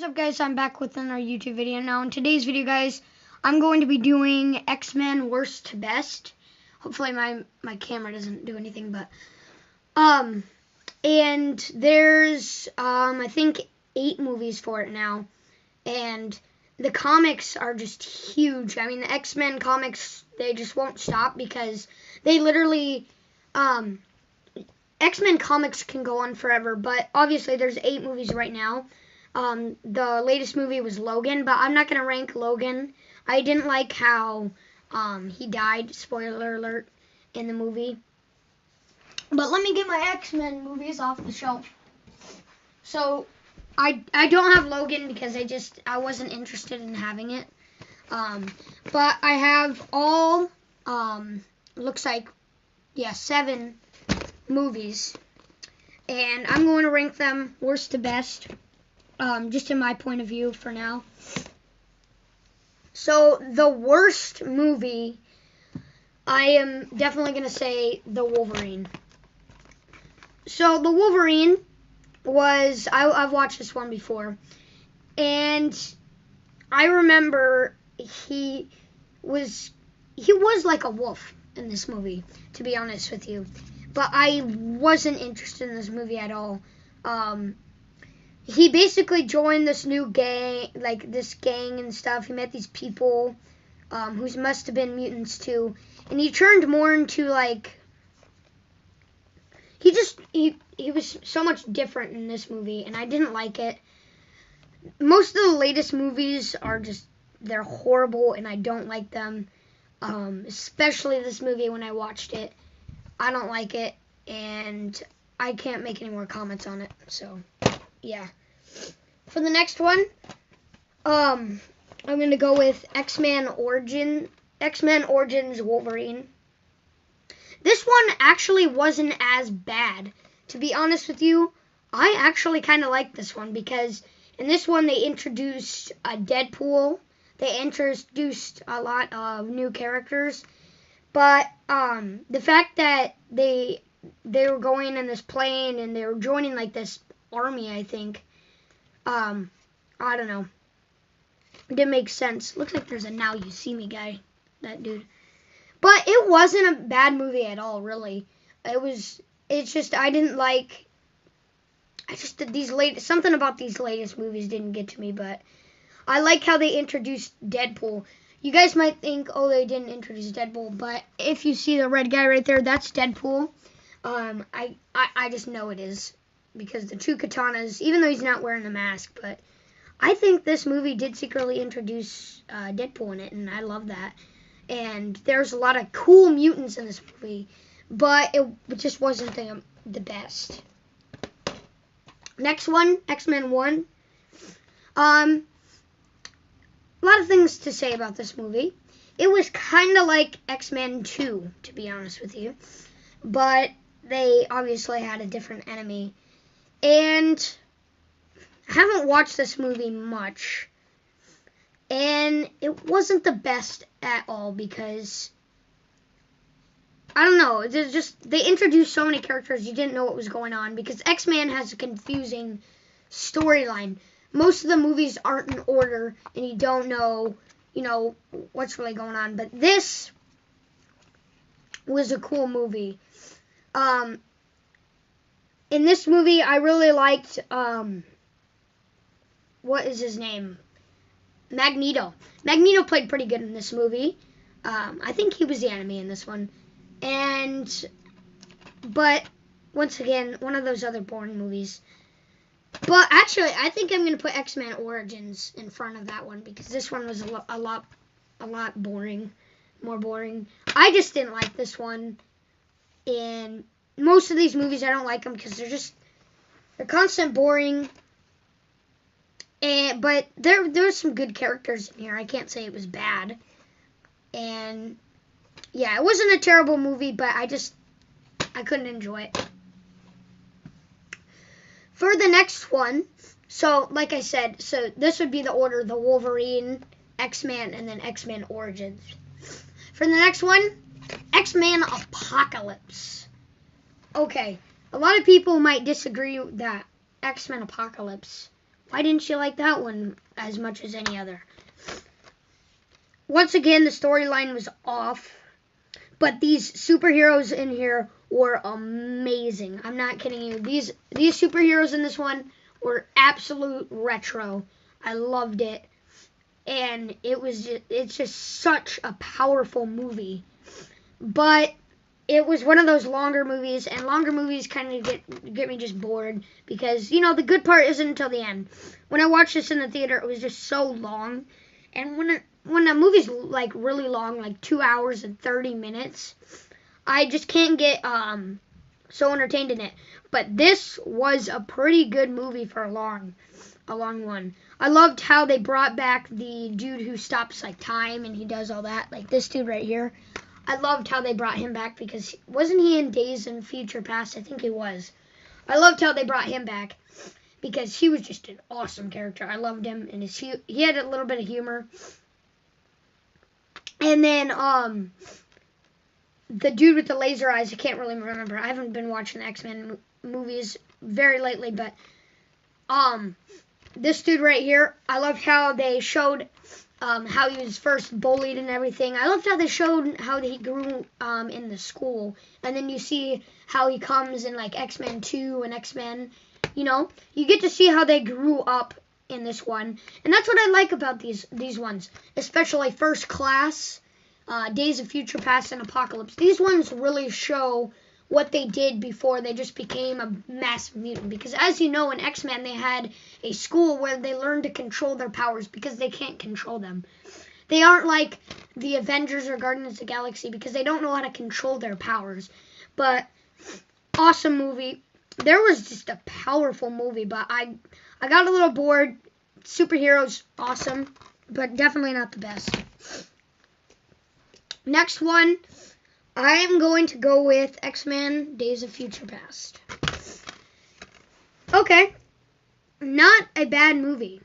up, guys? I'm back with another YouTube video. Now, in today's video, guys, I'm going to be doing X-Men worst to best. Hopefully my camera doesn't do anything, but and there's I think 8 movies for it now, and the comics are just huge. I mean, the X-Men comics, they just won't stop because they literally X-Men comics can go on forever, but obviously there's 8 movies right now. The latest movie was Logan, but I'm not going to rank Logan. I didn't like how he died, spoiler alert, in the movie. But let me get my X-Men movies off the shelf. So, I don't have Logan because I wasn't interested in having it. But I have all, looks like, 7 movies. And I'm going to rank them worst to best. Just in my point of view for now. So, the worst movie, I am definitely going to say the Wolverine. So, the Wolverine was, I've watched this one before, and I remember he was like a wolf in this movie, to be honest with you. But I wasn't interested in this movie at all. He basically joined this new gang, like this gang and stuff. He met these people who must have been mutants too. And he turned more into like, he was so much different in this movie, and I didn't like it. Most of the latest movies are just, they're horrible, and I don't like them. Especially this movie when I watched it. I don't like it, and I can't make any more comments on it, so yeah. For the next one, I'm going to go with X-Men Origins Wolverine. This one actually wasn't as bad. To be honest with you, I actually kind of like this one because in this one they introduced Deadpool. They introduced a lot of new characters. But the fact that they were going in this plane and they were joining like this army, I think, I don't know. It didn't make sense. Looks like there's a Now You See Me guy, that dude. But it wasn't a bad movie at all, really. It's just, I didn't like, something about these latest movies didn't get to me, but I like how they introduced Deadpool. You guys might think, oh, they didn't introduce Deadpool, but if you see the red guy right there, that's Deadpool. I just know it is, because the 2 katanas, even though he's not wearing the mask, but I think this movie did secretly introduce Deadpool in it, and I love that. And there's a lot of cool mutants in this movie, but it just wasn't the best. Next one, X-Men 1. A lot of things to say about this movie. It was kind of like X-Men 2, to be honest with you. But they obviously had a different enemy. And I haven't watched this movie much. And it wasn't the best at all because, I don't know, they introduced so many characters you didn't know what was going on because X-Men has a confusing storyline. Most of the movies aren't in order, and you don't know, what's really going on. But this was a cool movie. In this movie, I really liked, what is his name? Magneto. Magneto played pretty good in this movie. I think he was the enemy in this one. But, once again, one of those other boring movies. But actually, I think I'm going to put X-Men Origins in front of that one because this one was a lot boring, more boring. I just didn't like this one. And most of these movies, I don't like them because they're constant boring. But there's some good characters in here. I can't say it was bad. And yeah, it wasn't a terrible movie, but I couldn't enjoy it. For the next one, so like I said, so this would be the order: the Wolverine, X-Men, and then X-Men Origins. For the next one, X-Men Apocalypse. Okay, a lot of people might disagree that X-Men Apocalypse Why didn't you like that one as much as any other? Once again, the storyline was off, but these superheroes in here were amazing. I'm not kidding you. These superheroes in this one were absolute retro. I loved it. And it's just such a powerful movie. But it was one of those longer movies, and longer movies kind of get me just bored because, you know, the good part isn't until the end. When I watched this in the theater, it was just so long. And when a movie's like really long, like 2 hours and 30 minutes, I just can't get so entertained in it. But this was a pretty good movie for a long one. I loved how they brought back the dude who stops like time and he does all that, like this dude right here. I loved how they brought him back because wasn't he in Days of Future Past? I think he was. I loved how they brought him back because he was just an awesome character. I loved him, and he had a little bit of humor. And then the dude with the laser eyes, I can't really remember. I haven't been watching the X-Men movies very lately, but this dude right here, I loved how they showed how he was first bullied and everything. I loved how they showed how he grew in the school. And then you see how he comes in like X-Men 2 and X-Men. You know, you get to see how they grew up in this one. And that's what I like about these ones, especially First Class, Days of Future Past, and Apocalypse. These ones really show what they did before they just became a massive mutant. Because as you know, in X-Men, they had a school where they learned to control their powers because they can't control them. They aren't like the Avengers or Guardians of the Galaxy because they don't know how to control their powers. But awesome movie. There was just a powerful movie, but I got a little bored. Superheroes, awesome, but definitely not the best. Next one, I am going to go with X-Men Days of Future Past. Okay, not a bad movie.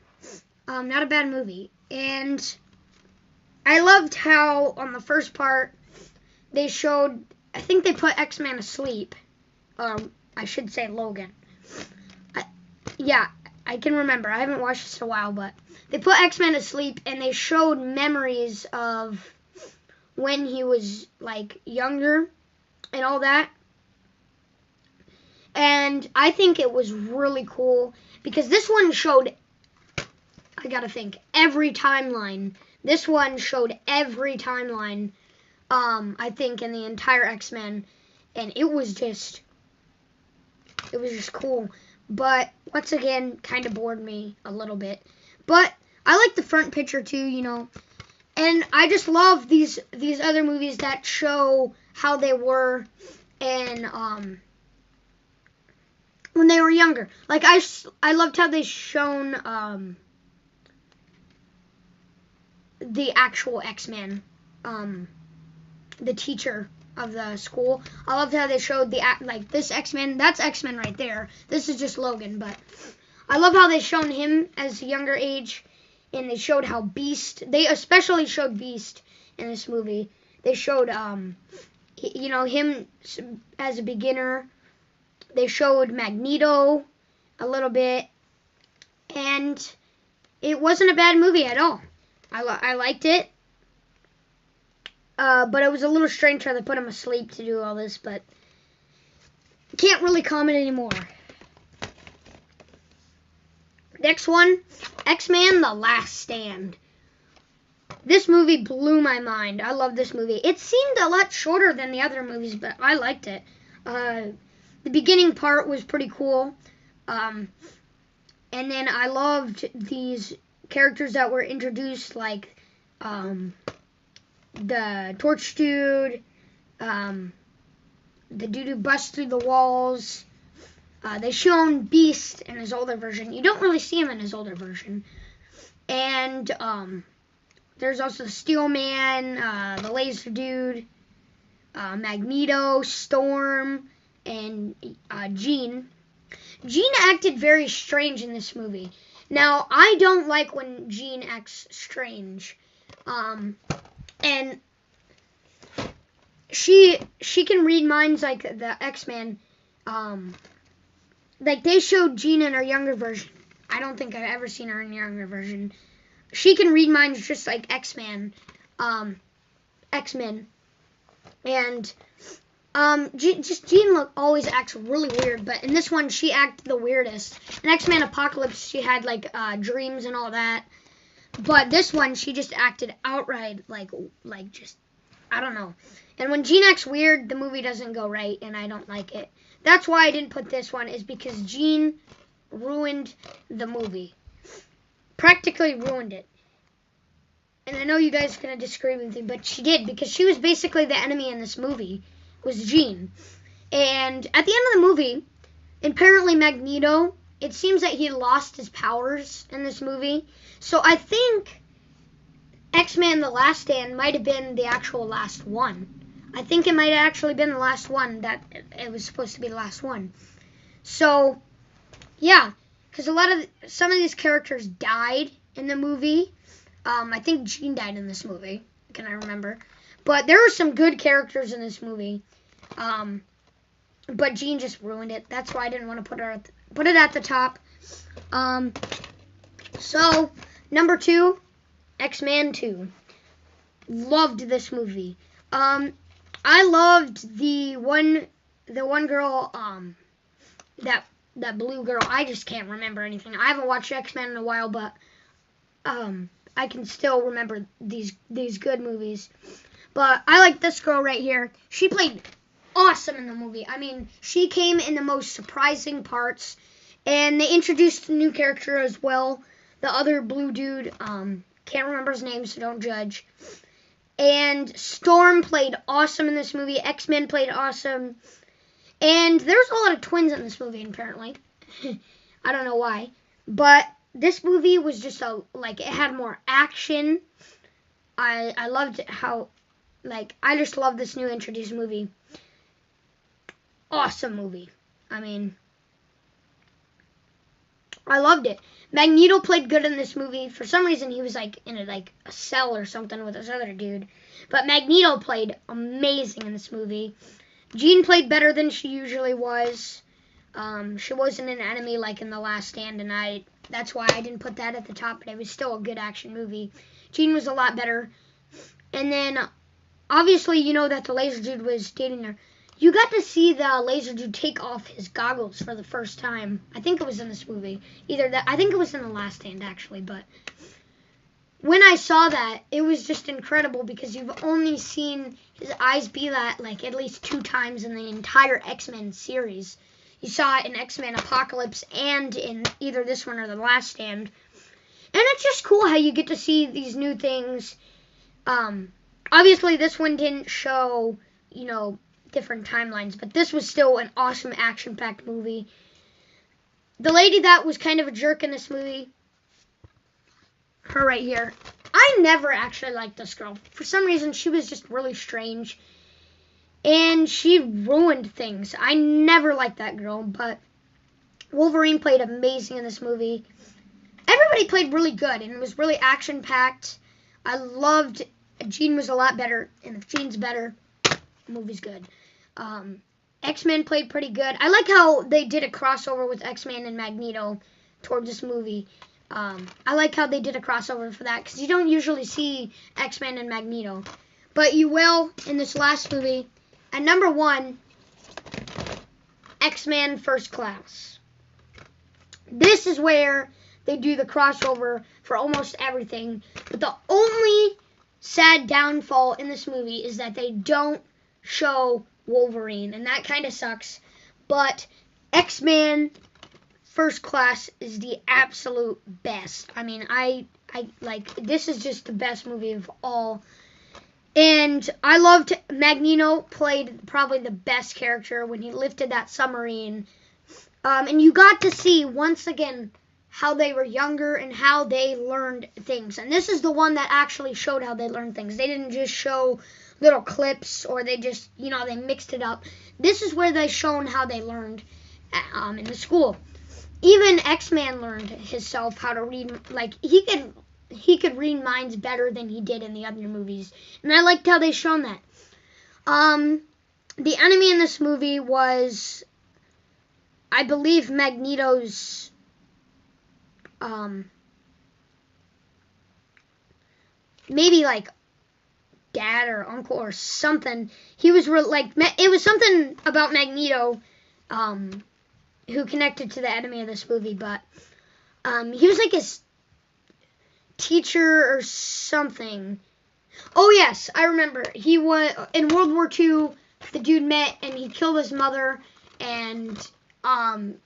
Not a bad movie. And I loved how on the first part they showed, I think they put X-Men asleep. I should say Logan. I can remember. I haven't watched this in a while, but they put X-Men asleep and they showed memories of when he was like younger and all that. And I think it was really cool because this one showed, I gotta think, every timeline. This one showed every timeline, I think, in the entire X-Men. And it was just cool. But once again, kind of bored me a little bit. But I like the front picture too, you know. And I just love these other movies that show how they were and when they were younger. Like I loved how they shown the actual X-Men, the teacher of the school. I loved how they showed this X-Men. That's X-Men right there. This is just Logan, but I love how they shown him as a younger age, and they showed how Beast. They especially showed Beast in this movie. They showed him as a beginner. They showed Magneto a little bit, and it wasn't a bad movie at all. I liked it. But it was a little strange how they put him asleep to do all this, but can't really comment anymore. Next one, X-Men The Last Stand. This movie blew my mind. I love this movie. It seemed a lot shorter than the other movies, but I liked it. The beginning part was pretty cool. And then I loved these characters that were introduced, like the Torch Dude, the dude who busts through the walls. They shown Beast in his older version. You don't really see him in his older version. And there's also the Steel Man, the Laser Dude, Magneto, Storm, and Jean. Jean acted very strange in this movie. Now, I don't like when Jean acts strange. And she can read minds like the X-Men. Like they showed Jean in her younger version. I don't think I've ever seen her in a younger version. She can read minds just like X-Men. And Jean always acts really weird, but in this one she acted the weirdest. In X-Men Apocalypse she had like dreams and all that, but this one she just acted outright like just, I don't know. And when Jean acts weird, the movie doesn't go right, and I don't like it. That's why I didn't put this one, is because Jean ruined the movie. Practically ruined it. And I know you guys are going to disagree with me, but she did, because she was basically the enemy in this movie, was Jean. And at the end of the movie, apparently Magneto, it seems that he lost his powers in this movie. So I think X-Men The Last Stand might have been the actual last one. I think it might have actually been the last one, that it was supposed to be the last one. So, yeah, because some of these characters died in the movie. I think Jean died in this movie, can I remember. But there were some good characters in this movie. But Jean just ruined it. That's why I didn't want to put it at the top. So, number 2, X-Men 2. Loved this movie. I loved the one girl, that blue girl. I just can't remember anything. I haven't watched X-Men in a while, but I can still remember these good movies. But I like this girl right here. She played awesome in the movie. I mean, she came in the most surprising parts, and they introduced a new character as well. The other blue dude, can't remember his name, so don't judge. And Storm played awesome in this movie. X-Men played awesome. And there's a lot of twins in this movie, apparently. I don't know why. But this movie was just it had more action. I loved how, I just love this new introduced movie. Awesome movie. I mean, I loved it. Magneto played good in this movie. For some reason, he was in a cell or something with this other dude. But Magneto played amazing in this movie. Jean played better than she usually was. She wasn't an enemy like in The Last Stand, and that's why I didn't put that at the top, but it was still a good action movie. Jean was a lot better. And then, obviously, you know that the laser dude was dating her. You got to see the laser dude take off his goggles for the first time. I think it was in this movie. I think it was in The Last Stand, actually, but when I saw that, it was just incredible, because you've only seen his eyes be that, at least 2 times in the entire X-Men series. You saw it in X-Men Apocalypse and in either this one or The Last Stand. And it's just cool how you get to see these new things. Obviously, this one didn't show, different timelines, but this was still an awesome action-packed movie. The lady that was kind of a jerk in this movie, her right here, I never actually liked this girl. For some reason, she was just really strange, and she ruined things. I never liked that girl, but Wolverine played amazing in this movie. Everybody played really good, and it was really action-packed. I loved Jean was a lot better, and if Jean's better, the movie's good. X-Men played pretty good. I like how they did a crossover with X-Men and Magneto towards this movie. I like how they did a crossover for that, because you don't usually see X-Men and Magneto. But you will in this last movie. At number 1, X-Men First Class. This is where they do the crossover for almost everything. But the only sad downfall in this movie is that they don't show Wolverine, and that kind of sucks. But X-Men First Class is the absolute best. I mean, I this is just the best movie of all. And I loved Magneto played probably the best character when he lifted that submarine. And you got to see, once again, how they were younger and how they learned things. And this is the one that actually showed how they learned things. They didn't just show little clips, or they just, they mixed it up. This is where they shown how they learned in the school. Even X-Man learned himself how to read, he could read minds better than he did in the other movies. And I liked how they shown that. The enemy in this movie was, I believe, Magneto's maybe like dad or uncle or something. He was it was something about Magneto, who connected to the enemy of this movie, but he was like his teacher or something. Oh yes, I remember. He was in World War II. The dude met and he killed his mother, and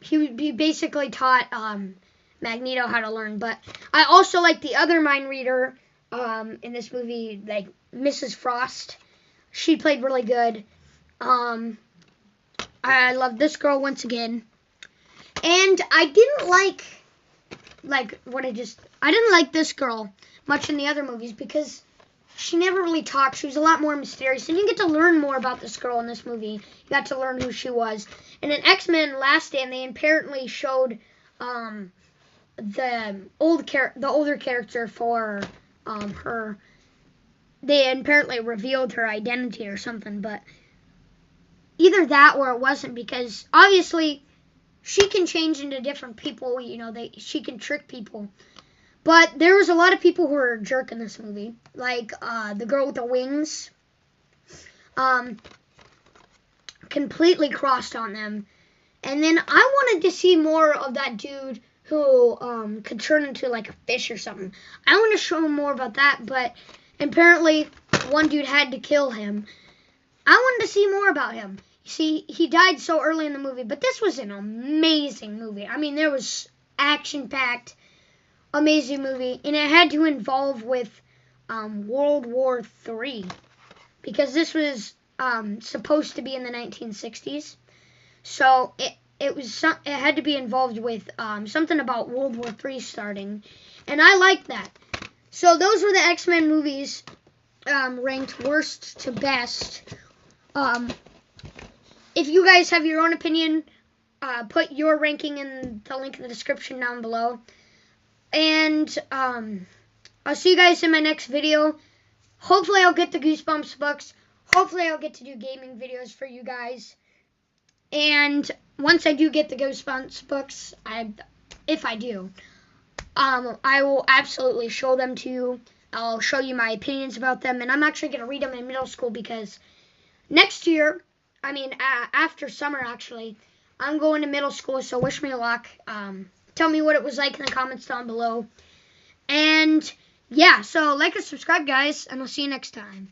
he basically taught Magneto how to learn. But I also like the other mind reader in this movie, like Mrs. Frost. She played really good. I love this girl once again, and I didn't I didn't like this girl much in the other movies because she never really talked. She was a lot more mysterious, and you get to learn more about this girl in this movie. You got to learn who she was. And in X-Men Last Stand, they apparently showed the older character for her. They apparently revealed her identity or something, but either that or it wasn't, because obviously she can change into different people. She can trick people. But there was a lot of people who were a jerk in this movie, like the girl with the wings. Completely crossed on them. And then I wanted to see more of that dude who could turn into like a fish or something. I want to show him more about that, but apparently one dude had to kill him. I wanted to see more about him. You see, he died so early in the movie, but this was an amazing movie. I mean, there was action-packed, amazing movie, and it had to involve with World War III, because this was supposed to be in the 1960s. So it had to be involved with something about World War III starting, and I liked that. So those were the X-Men movies, ranked worst to best. If you guys have your own opinion, put your ranking in the link in the description down below. And I'll see you guys in my next video. Hopefully I'll get the Goosebumps books. Hopefully I'll get to do gaming videos for you guys. And once I do get the Goosebumps books, if I do, I will absolutely show them to you. I'll show you my opinions about them. And I'm actually going to read them in middle school, because next year, after summer actually, I'm going to middle school, so wish me luck. Tell me what it was like in the comments down below. And yeah, so like and subscribe, guys, and I'll see you next time.